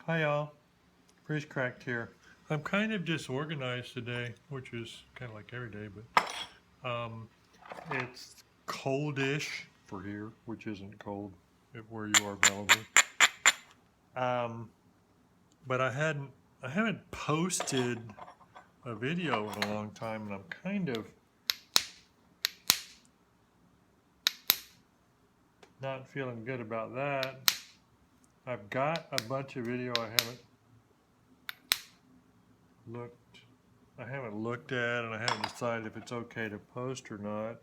Hi y'all, Freeze Cracked here. I'm kind of disorganized today, which is kind of like every day, but it's coldish for here, which isn't cold where you are probably. Um, but I haven't posted a video in a long time, and I'm kind of not feeling good about that. I've got a bunch of video looked I haven't looked at, and I haven't decided if it's okay to post or not.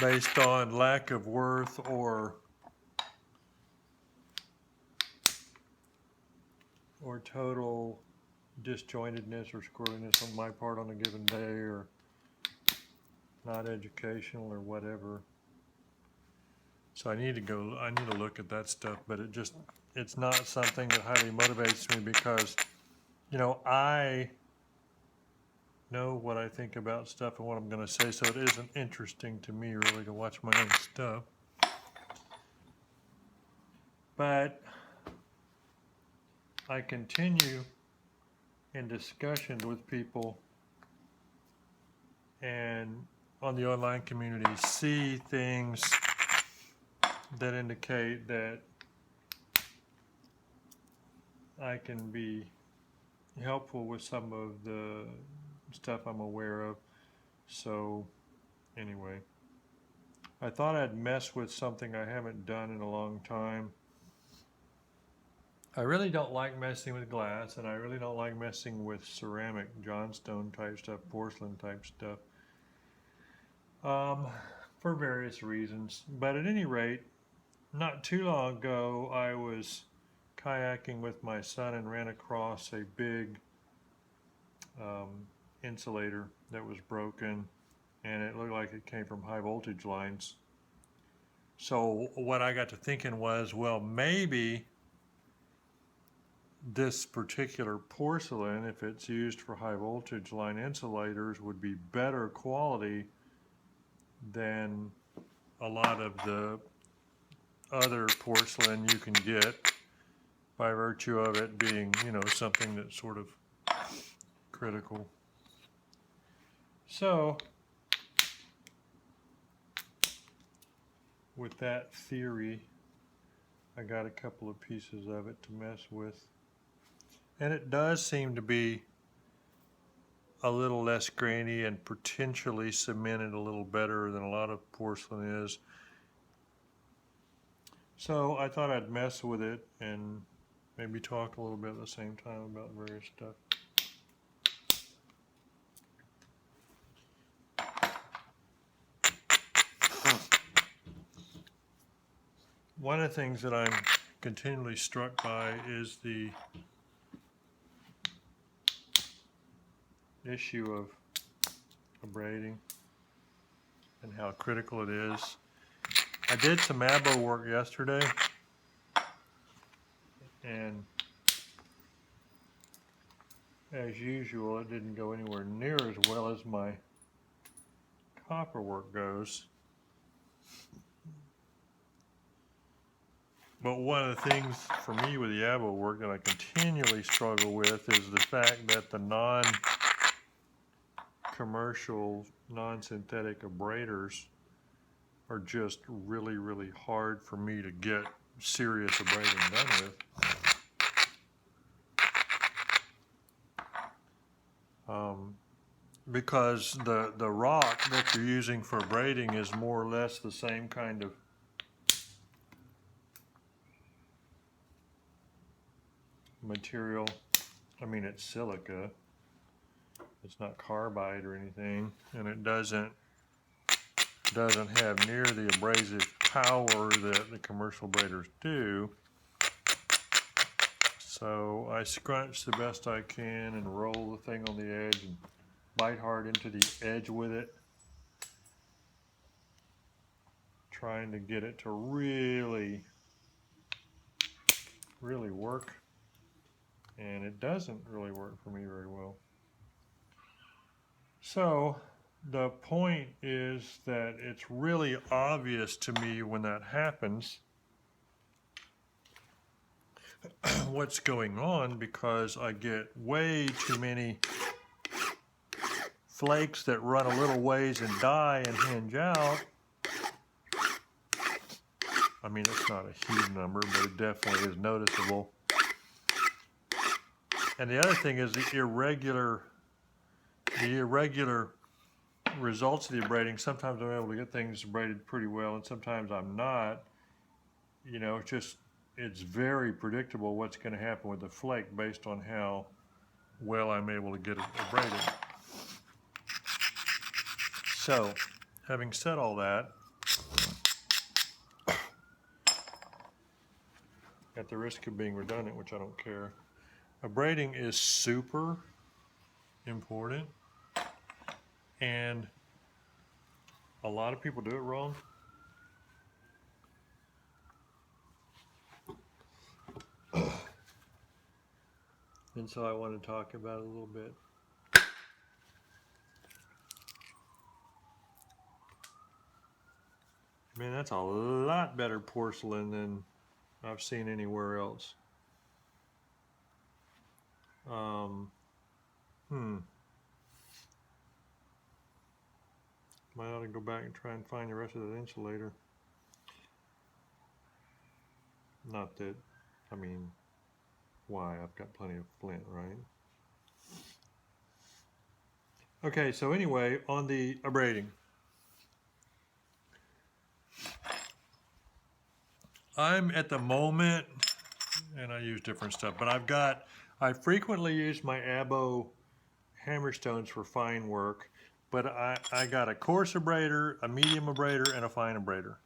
Based on lack of worth or total disjointedness or squirreliness on my part on a given day, or not educational or whatever. So I need to look at that stuff, but it's not something that highly motivates me because, I know what I think about stuff and what I'm going to say, so it isn't interesting to me really to watch my own stuff. But I continue in discussions with people and on the online community see things that indicate that I can be helpful with some of the stuff I'm aware of. So anyway, I thought I'd mess with something I haven't done in a long time. I really don't like messing with glass, and I really don't like messing with ceramic, johnstone type stuff, porcelain type stuff, for various reasons. But at any rate, not too long ago, I was kayaking with my son and ran across a big insulator that was broken, and it looked like it came from high voltage lines. So what I got to thinking was, well, maybe this particular porcelain, if it's used for high voltage line insulators, would be better quality than a lot of the other porcelain you can get, by virtue of it being, something that's sort of critical. So, with that theory, I got a couple of pieces of it to mess with. And it does seem to be a little less grainy and potentially cemented a little better than a lot of porcelain is. So I thought I'd mess with it and maybe talk a little bit at the same time about various stuff. One of the things that I'm continually struck by is the issue of abrading and how critical it is. I did some abo work yesterday, and as usual, it didn't go anywhere near as well as my copper work goes. But one of the things for me with the abo work that I continually struggle with is the fact that the non-commercial, non-synthetic abraders are just really, really hard for me to get serious abrading done with. Because the rock that you're using for abrading is more or less the same kind of material. I mean, it's silica. It's not carbide or anything, and it doesn't have near the abrasive power that the commercial abraders do. So I scrunch the best I can and roll the thing on the edge and bite hard into the edge with it, trying to get it to really, really work. And it doesn't really work for me very well. So the point is that it's really obvious to me when that happens what's going on, because I get way too many flakes that run a little ways and die and hinge out. I mean, it's not a huge number, but it definitely is noticeable. And the other thing is the irregular results of the abrading. Sometimes I'm able to get things abraded pretty well, and sometimes I'm not. You know, it's very predictable what's going to happen with the flake based on how well I'm able to get it abraded. So, having said all that, at the risk of being redundant, which I don't care, abrading is super important, and a lot of people do it wrong. And so I want to talk about it a little bit. Man, that's a lot better porcelain than I've seen anywhere else. Might ought to go back and try and find the rest of that insulator. Not that, I mean, why? I've got plenty of flint, right? Okay, so anyway, on the abrading. I'm at the moment, and I use different stuff, but I frequently use my Abo hammerstones for fine work, but I got a coarse abrader, a medium abrader, and a fine abrader.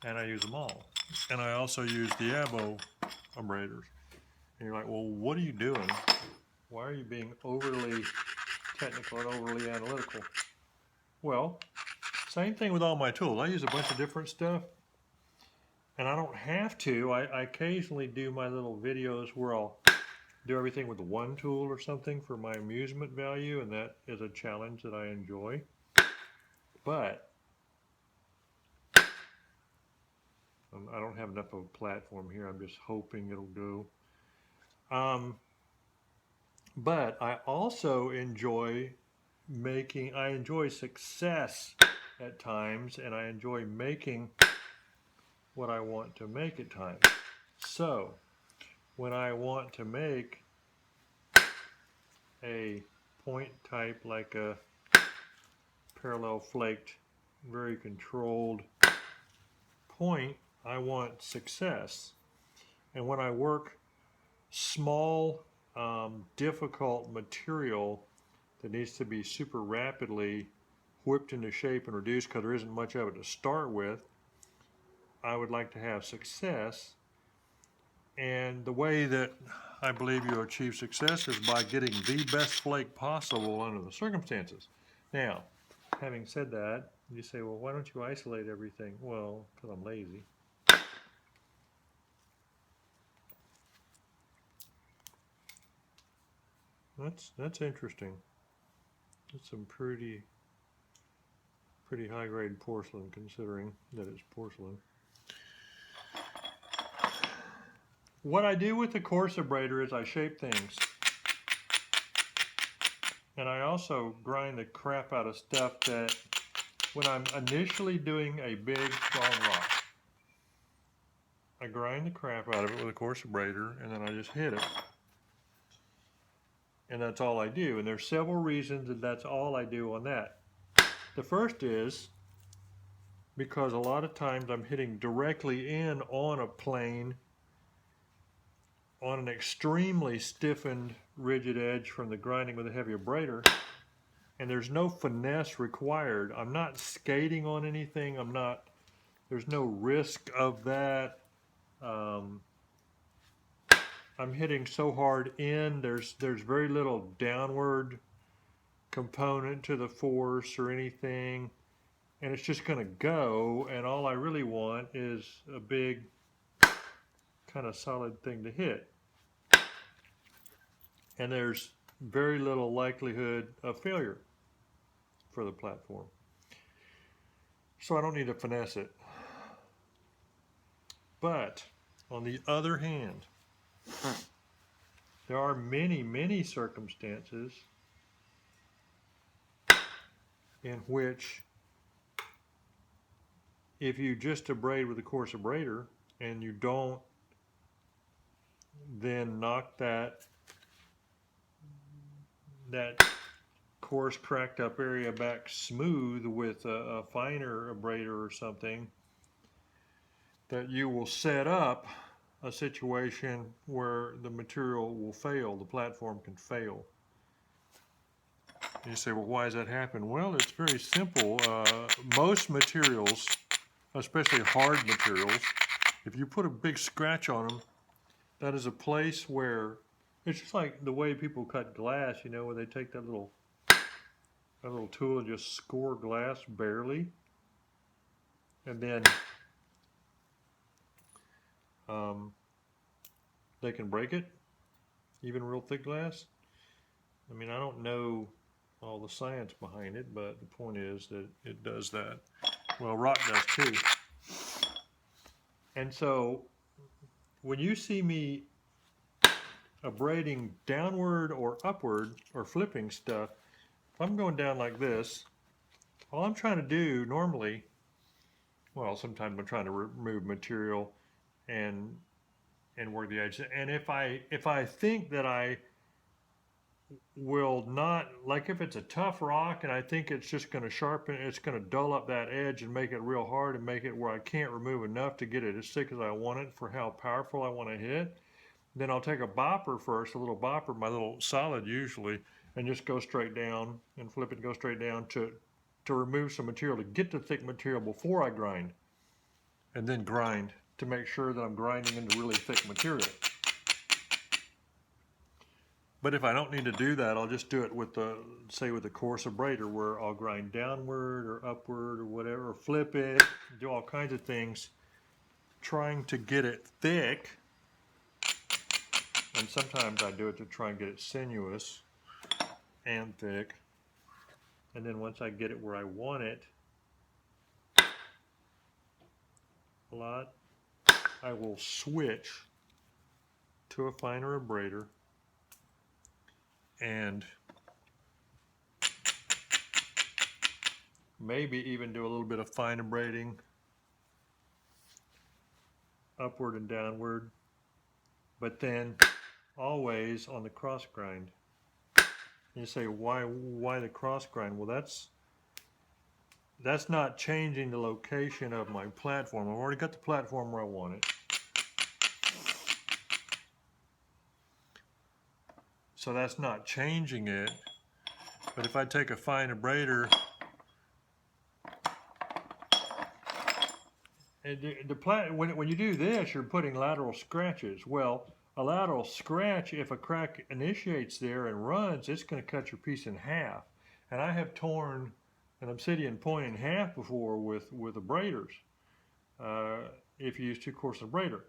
And I use them all. And I also use the Abo abraders. And you're like, well, what are you doing? Why are you being overly technical and overly analytical? Well, same thing with all my tools. I use a bunch of different stuff. And I don't have to. I occasionally do my little videos where I'll do everything with one tool or something for my amusement value, and that is a challenge that I enjoy. But I don't have enough of a platform here. I'm just hoping it'll go. But I also enjoy I enjoy success at times, and I enjoy making what I want to make at times. So when I want to make a point type, like a parallel flaked, very controlled point, I want success. And when I work small, difficult material that needs to be super rapidly whipped into shape and reduced because there isn't much of it to start with, I would like to have success. And the way that I believe you achieve success is by getting the best flake possible under the circumstances. Now, having said that, you say, well, why don't you isolate everything? Well, because I'm lazy. That's interesting. It's some pretty high-grade porcelain, considering that it's porcelain. What I do with the coarse abrader is I shape things. And I also grind the crap out of stuff that, when I'm initially doing a big, strong rock, I grind the crap out of it with a coarse abrader, and then I just hit it. And that's all I do. And there's several reasons that that's all I do on that. The first is because a lot of times I'm hitting directly in on a plane on an extremely stiffened, rigid edge from the grinding with a heavy abrader, and there's no finesse required. I'm not skating on anything. There's no risk of that. I'm hitting so hard in, there's very little downward component to the force or anything, and it's just going to go, and all I really want is a big kind of solid thing to hit. And there's very little likelihood of failure. for the platform. So I don't need to finesse it. But on the other hand, there are many, many circumstances in which if you just abrade with a coarse abrader and you don't then knock that coarse cracked up area back smooth with a finer abrader or something, that you will set up a situation where the material will fail, the platform can fail. You say, well, why does that happen? Well, it's very simple. Most materials, especially hard materials, if you put a big scratch on them, that is a place where, it's just like the way people cut glass, you know, where they take that little tool and just score glass barely, and then they can break it, even real thick glass. I mean, I don't know all the science behind it, but the point is that it does that. Well, rock does too. And so when you see me abrading downward or upward or flipping stuff, if I'm going down like this, all I'm trying to do normally, well, sometimes I'm trying to remove material and work the edge. And if I think that I will not, like if it's a tough rock and I think it's just going to sharpen, it's going to dull up that edge and make it real hard and make it where I can't remove enough to get it as thick as I want it for how powerful I want to hit, then I'll take a bopper first, a little bopper, my little solid usually, and just go straight down and flip it and go straight down to remove some material, to get the thick material before I grind, and then grind to make sure that I'm grinding into really thick material. But if I don't need to do that, I'll just do it with the coarse abrader, where I'll grind downward or upward or whatever, or flip it, do all kinds of things, trying to get it thick. And sometimes I do it to try and get it sinuous and thick. And then once I get it where I want it a lot, I will switch to a finer abrader and maybe even do a little bit of fine abrading upward and downward, but then always on the cross grind. You say, why the cross grind? Well, that's not changing the location of my platform. I've already got the platform where I want it. So that's not changing it. But if I take a fine abrader, and when you do this, you're putting lateral scratches. Well, a lateral scratch, if a crack initiates there and runs, it's going to cut your piece in half. And I have torn an obsidian point in half before with abraders, if you use too coarse an abrader.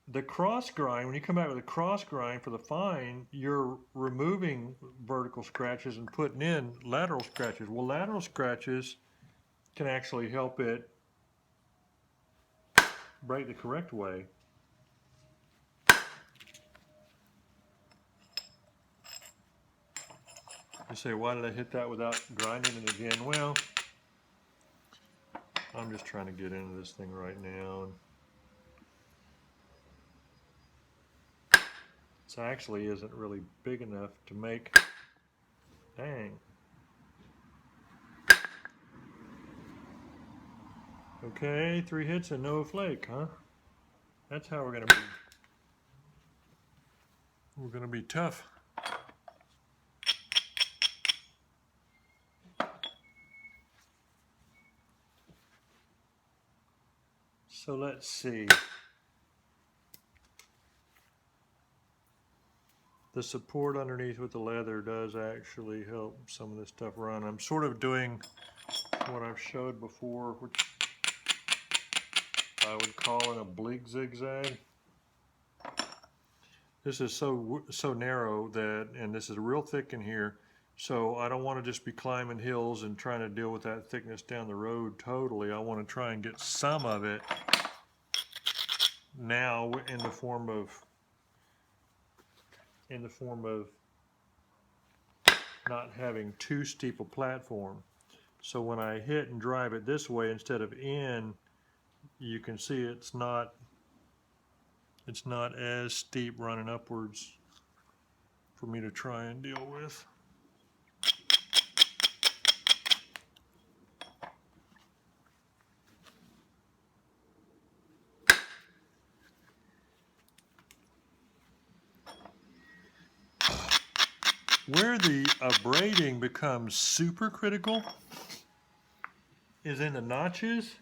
The cross grind, when you come out with a cross grind for the fine, you're removing vertical scratches and putting in lateral scratches. Well, lateral scratches can actually help it break the correct way. You say, why did I hit that without grinding it again? Well, I'm just trying to get into this thing right now. This actually isn't really big enough to make, dang. Okay, 3 hits and no flake, huh? That's how we're gonna be. We're gonna be tough. So let's see. The support underneath with the leather does actually help some of this stuff run. I'm sort of doing what I've showed before, which I would call an oblique zigzag. This is so narrow that, and this is real thick in here, So I don't want to just be climbing hills and trying to deal with that thickness down the road totally. I want to try and get some of it now in the form of not having too steep a platform. So when I hit and drive it this way instead of in, you can see it's not as steep running upwards for me to try and deal with. Where the abrading becomes super critical is in the notches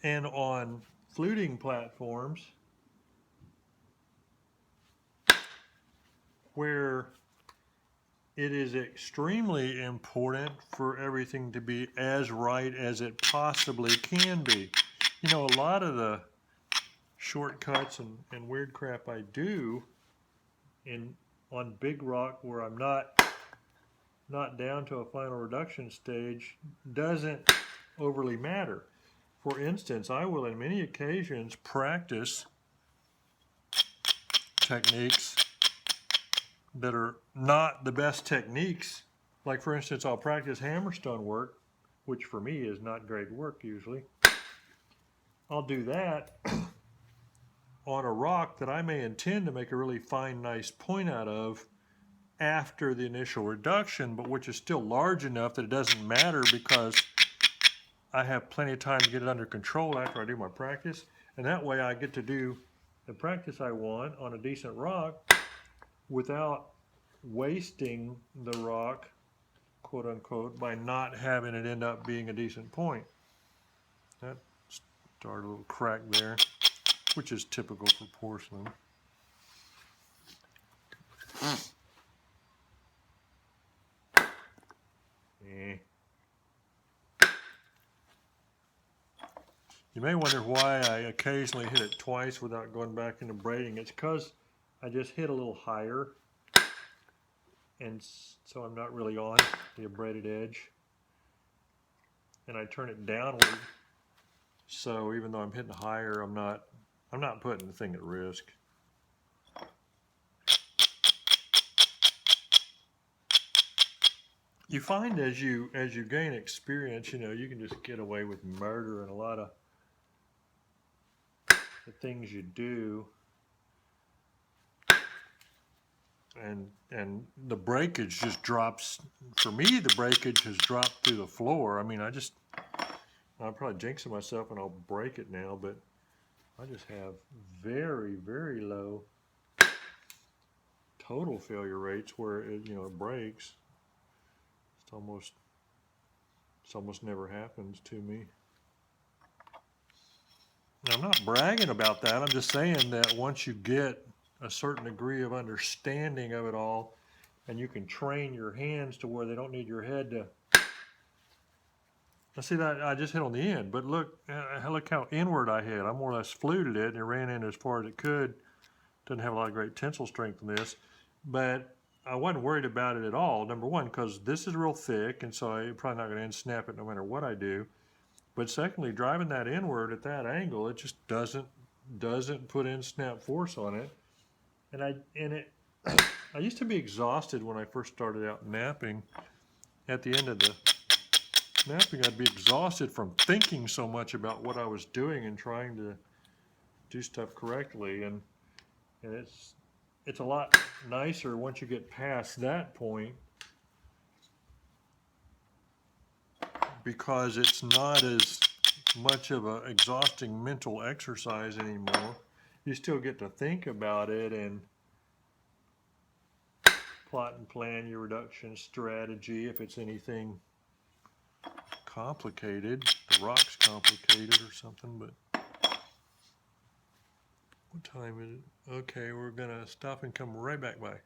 and on fluting platforms where it is extremely important for everything to be as right as it possibly can be. You know, a lot of the shortcuts and weird crap I do on big rock where I'm not down to a final reduction stage doesn't overly matter. For instance, I will in many occasions practice techniques that are not the best techniques. Like for instance, I'll practice hammerstone work, which for me is not great work usually. I'll do that on a rock that I may intend to make a really fine, nice point out of after the initial reduction, but which is still large enough that it doesn't matter because I have plenty of time to get it under control after I do my practice. And that way I get to do the practice I want on a decent rock without wasting the rock, quote unquote, by not having it end up being a decent point. That started a little crack there, which is typical for porcelain. You may wonder why I occasionally hit it twice without going back into braiding. It's because I just hit a little higher, and so I'm not really on the abraded edge. And I turn it downward, so even though I'm hitting higher, I'm not putting the thing at risk. You find as you gain experience, you know, you can just get away with murder and a lot of the things you do, and the breakage just drops. For me, the breakage has dropped through the floor. I mean, I'm probably jinxing myself and I'll break it now, but I just have very, very low total failure rates where it, you know, it breaks. It's almost never happens to me. Now, I'm not bragging about that. I'm just saying that once you get a certain degree of understanding of it all, and you can train your hands to where they don't need your head to. I see that I just hit on the end, but look how inward I hit. I more or less fluted it, and it ran in as far as it could. Doesn't have a lot of great tensile strength in this, but I wasn't worried about it at all. Number one, because this is real thick, and so I'm probably not going to end snap it no matter what I do. But secondly, driving that inward at that angle, it just doesn't put in snap force on it. And I used to be exhausted when I first started out knapping. At the end of the knapping, I'd be exhausted from thinking so much about what I was doing and trying to do stuff correctly. And it's a lot nicer once you get past that point, because it's not as much of an exhausting mental exercise anymore. You still get to think about it and plot and plan your reduction strategy if it's anything complicated. The rock's complicated or something, but what time is it? Okay, we're gonna stop and come right back by.